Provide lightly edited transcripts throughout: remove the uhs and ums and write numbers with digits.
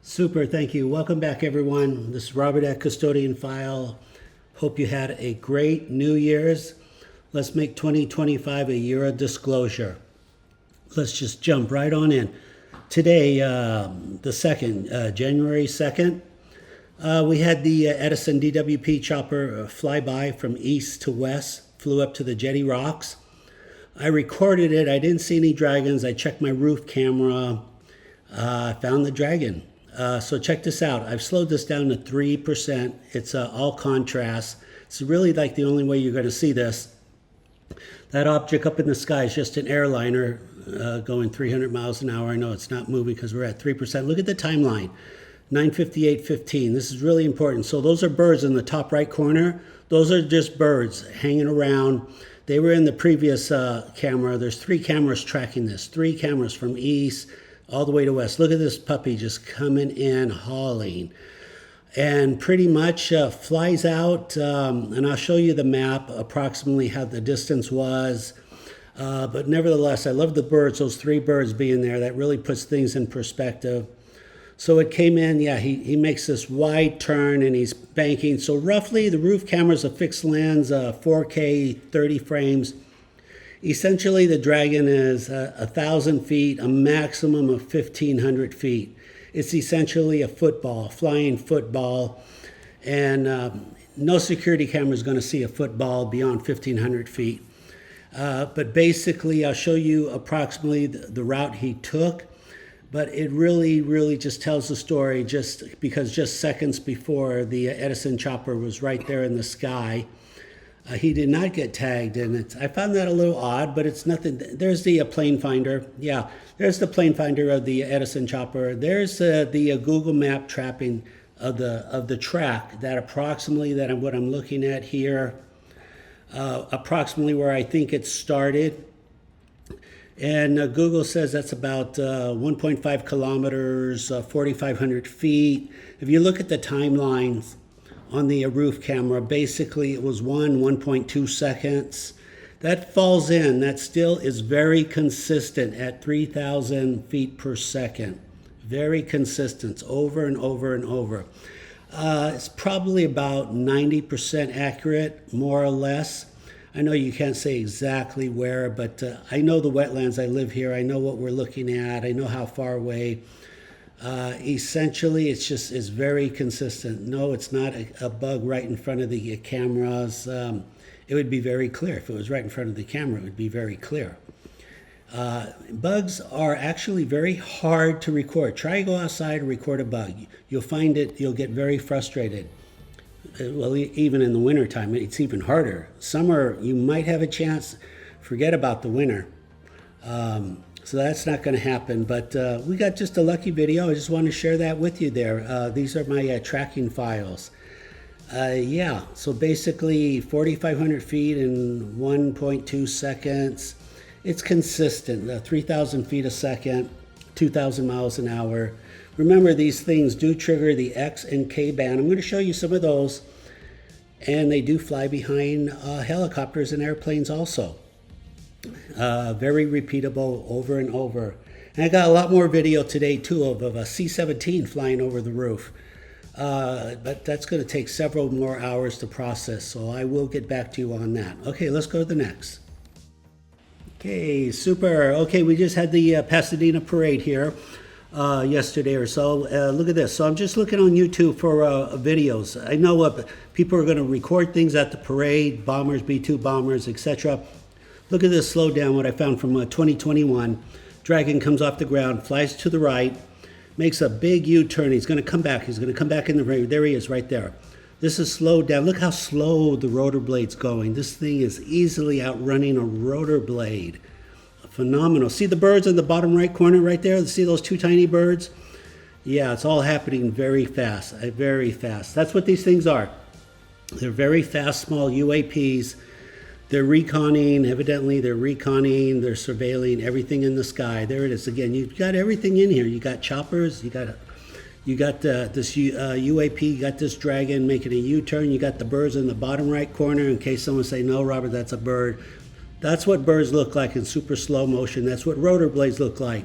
Super, thank you. Welcome back, everyone. This is Robert at Custodian File. Hope you had a great New Year's. Let's make 2025 a year of disclosure. Let's just jump right on in. Today, January 2nd, we had the Edison DWP chopper fly by from east to west, flew up to the Jetty Rocks. I recorded it. I didn't see any dragons. I checked my roof camera. I found the dragon. So check this out. I've slowed this down to 3%. It's all contrast. It's really like the only way you're going to see this. That object up in the sky is just an airliner going 300 miles an hour. I know it's not moving because we're at 3%. Look at the timeline, 9:58:15. This is really important. So those are birds in the top right corner. Those are just birds hanging around. They were in the previous camera. There's 3 cameras tracking this. 3 cameras from east all the way to west. Look at this puppy just coming in, hauling. And pretty much flies out, and I'll show you the map, approximately how the distance was. But nevertheless, I love the birds, those 3 birds being there. That really puts things in perspective. So it came in, yeah, he makes this wide turn and he's banking. So roughly the roof camera's a fixed lens, 4K, 30 frames. Essentially, the dragon is 1,000 feet, a maximum of 1,500 feet. It's essentially a football, flying football, and no security camera is going to see a football beyond 1,500 feet. But basically, I'll show you approximately the route he took, but it really just tells the story just because just seconds before the Edison chopper was right there in the sky. He did not get tagged, and I found that a little odd, but it's nothing. There's the plane finder. Yeah, there's the plane finder of the Edison chopper. There's the Google Map trapping of the track that approximately what I'm looking at here, approximately where I think it started. And Google says that's about 1.5 kilometers, 4,500 feet. If you look at the timelines on the roof camera, basically it was 1.2 seconds. That falls in, that still is very consistent at 3,000 feet per second. Very consistent, over and over and over. It's probably about 90% accurate, more or less. I know you can't say exactly where, but I know the wetlands, I live here, I know what we're looking at, I know how far away. Essentially, it's very consistent. No, it's not a bug right in front of the cameras. It would be very clear. If it was right in front of the camera, it would be very clear. Bugs are actually very hard to record. Try to go outside and record a bug. You'll find you'll get very frustrated. Well, even in the wintertime, it's even harder. Summer, you might have a chance. Forget about the winter. So that's not going to happen, but we got just a lucky video. I just want to share that with you there. These are my tracking files. Yeah, so basically 4,500 feet in 1.2 seconds. It's consistent, 3,000 feet a second, 2,000 miles an hour. Remember, these things do trigger the X and K band. I'm going to show you some of those, and they do fly behind helicopters and airplanes also. Very repeatable over and over. And I got a lot more video today too of a C-17 flying over the roof. But that's going to take several more hours to process, so I will get back to you on that. Okay, let's go to the next. Okay, super. Okay, we just had the Pasadena parade here yesterday or so. Look at this. So I'm just looking on YouTube for videos. I know people are going to record things at the parade, bombers, B-2 bombers, etc. Look at this slowdown, what I found from 2021. Dragon comes off the ground, flies to the right, makes a big U-turn. He's going to come back. He's going to come back in the rain. There he is right there. This is slowed down. Look how slow the rotor blade's going. This thing is easily outrunning a rotor blade. Phenomenal. See the birds in the bottom right corner right there? See those 2 tiny birds? Yeah, it's all happening very fast. Very fast. That's what these things are. They're very fast, small UAPs. They're reconning, evidently they're surveilling everything in the sky. There it is again. You've got everything in here. You got choppers, you got this UAP, you got this dragon making a U-turn, you got the birds in the bottom right corner in case someone say, no, Robert, that's a bird. That's what birds look like in super slow motion. That's what rotor blades look like.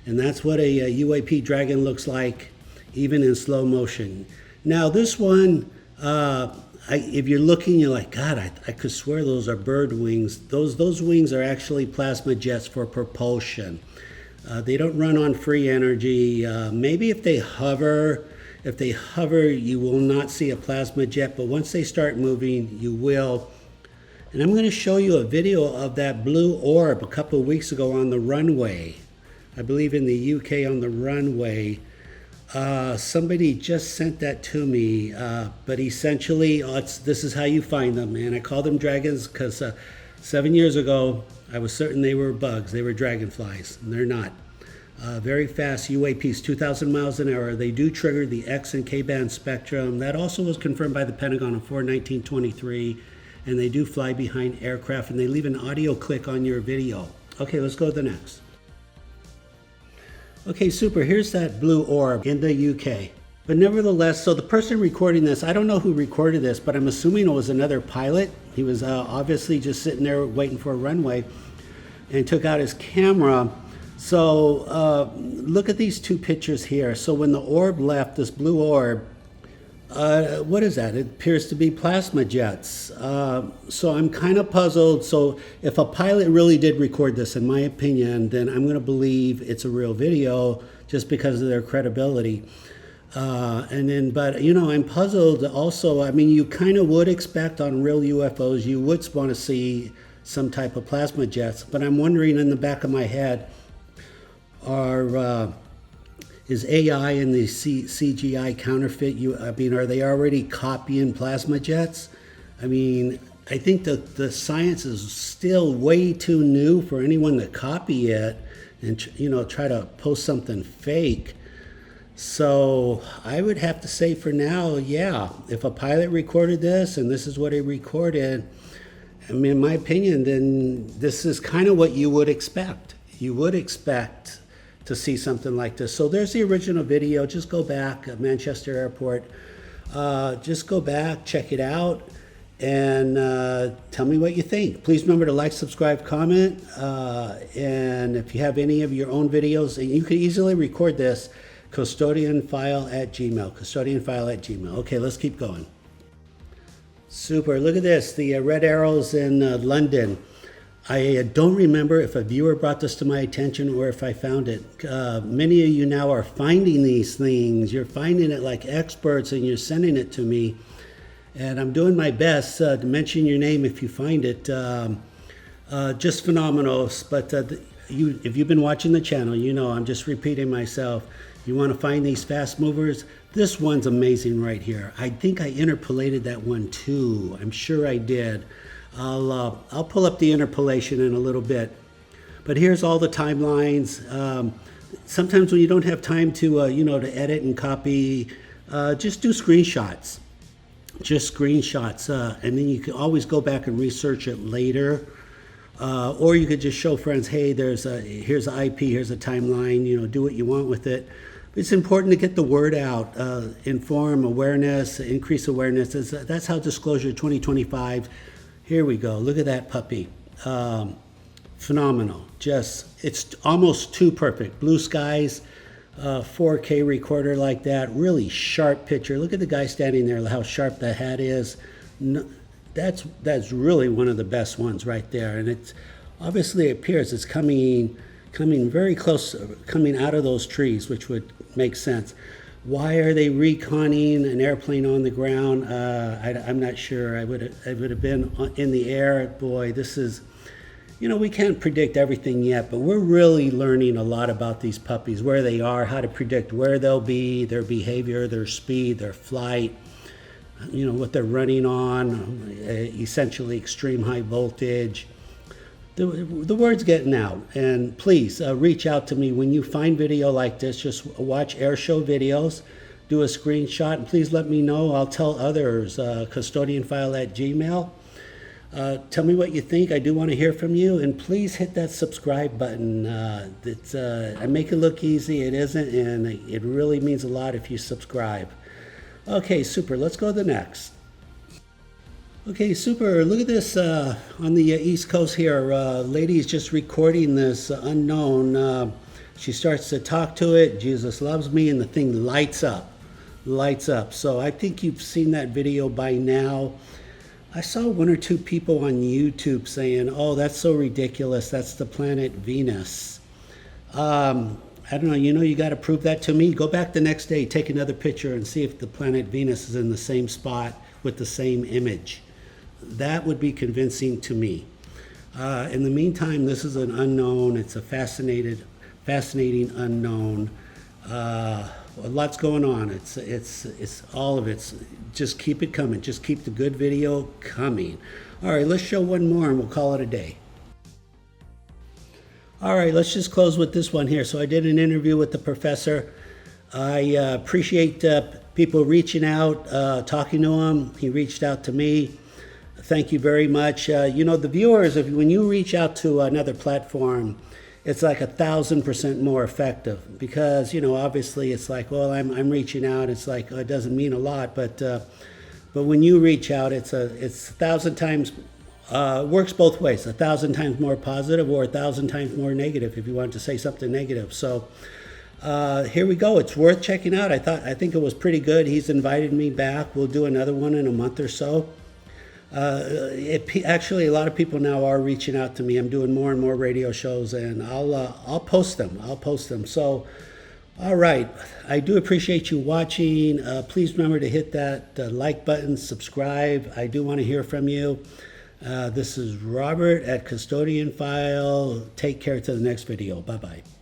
And that's what a UAP dragon looks like even in slow motion. Now this one, if you're looking, you're like, God, I could swear those are bird wings. Those wings are actually plasma jets for propulsion. They don't run on free energy. Maybe if they hover, you will not see a plasma jet, but once they start moving, you will. And I'm going to show you a video of that blue orb a couple of weeks ago on the runway. I believe in the UK on the runway. Somebody just sent that to me, but essentially, this is how you find them. And I call them dragons because 7 years ago, I was certain they were bugs. They were dragonflies, and they're not. Very fast UAPs, 2,000 miles an hour. They do trigger the X and K band spectrum. That also was confirmed by the Pentagon on 4/19/23. And they do fly behind aircraft, and they leave an audio click on your video. Okay, let's go to the next. Okay, super. Here's that blue orb in the UK. But nevertheless, so the person recording this, I don't know who recorded this, but I'm assuming it was another pilot. He was obviously just sitting there waiting for a runway and took out his camera. So look at these two pictures here. So when the orb left, this blue orb, what is that? It appears to be plasma jets. So I'm kind of puzzled. So if a pilot really did record this, in my opinion, then I'm going to believe it's a real video just because of their credibility. But you know, I'm puzzled also. I mean, you kind of would expect on real UFOs, you would want to see some type of plasma jets. But I'm wondering in the back of my head, is AI and the CGI counterfeit? Are they already copying plasma jets? I mean, I think that the science is still way too new for anyone to copy it and try to post something fake. So I would have to say for now, yeah, if a pilot recorded this and this is what he recorded, I mean, in my opinion, then this is kind of what you would expect. You would expect to see something like this. So there's the original video. Just go back at Manchester Airport. Just go back, check it out, and tell me what you think. Please remember to like, subscribe, comment, and if you have any of your own videos, you can easily record this, custodianfile@gmail. Okay, let's keep going. Super. Look at this, the red arrows in London. I don't remember if a viewer brought this to my attention or if I found it. Many of you now are finding these things. You're finding it like experts and you're sending it to me. And I'm doing my best to mention your name if you find it. Just phenomenal. But if you've been watching the channel, you know I'm just repeating myself. You want to find these fast movers? This one's amazing right here. I think I interpolated that one too. I'm sure I did. I'll pull up the interpolation in a little bit. But here's all the timelines. Sometimes when you don't have time to, to edit and copy, just do screenshots. Just screenshots. And then you can always go back and research it later. Or you could just show friends, hey, here's an IP, here's a timeline, do what you want with it. It's important to get the word out, inform, awareness, increase awareness. That's how Disclosure 2025. Here we go. Look at that puppy. Phenomenal. It's almost too perfect. Blue skies, 4K recorder like that. Really sharp picture. Look at the guy standing there, how sharp the hat is. That's really one of the best ones right there. And it's obviously appears it's coming very close, coming out of those trees, which would make sense. Why are they reconning an airplane on the ground? I'm not sure. I would have been in the air. Boy, this is, we can't predict everything yet, but we're really learning a lot about these puppies, where they are, how to predict where they'll be, their behavior, their speed, their flight, what they're running on, essentially extreme high voltage. The word's getting out, and please reach out to me when you find video like this. Just watch Airshow videos, do a screenshot, and please let me know. I'll tell others. Custodianfile@gmail. Tell me what you think. I do want to hear from you, and please hit that subscribe button. I make it look easy. It isn't, and it really means a lot if you subscribe. Okay, super. Let's go to the next. Okay, super. Look at this on the East Coast here. Ladies just recording this unknown. She starts to talk to it, Jesus loves me, and the thing lights up. Lights up. So I think you've seen that video by now. I saw one or two people on YouTube saying, oh, that's so ridiculous. That's the planet Venus. I don't know, you got to prove that to me. Go back the next day, take another picture, and see if the planet Venus is in the same spot with the same image. That would be convincing to me. In the meantime, this is an unknown. It's a fascinating unknown. Lots going on. It's all of it. Just keep it coming. Just keep the good video coming. All right, let's show one more and we'll call it a day. All right, let's just close with this one here. So I did an interview with the professor. I appreciate people reaching out, talking to him. He reached out to me. Thank you very much. The viewers, when you reach out to another platform, it's like 1,000% more effective because, obviously it's like, well, I'm reaching out. It's like, it doesn't mean a lot, but when you reach out, it's 1,000 times, works both ways, 1,000 times more positive or 1,000 times more negative if you want to say something negative. So here we go. It's worth checking out. I think it was pretty good. He's invited me back. We'll do another one in a month or so. Actually, a lot of people now are reaching out to me. I'm doing more and more radio shows, and I'll post them. So, all right. I do appreciate you watching. Please remember to hit that like button, subscribe. I do want to hear from you. This is Robert at Custodian File. Take care to the next video. Bye-bye.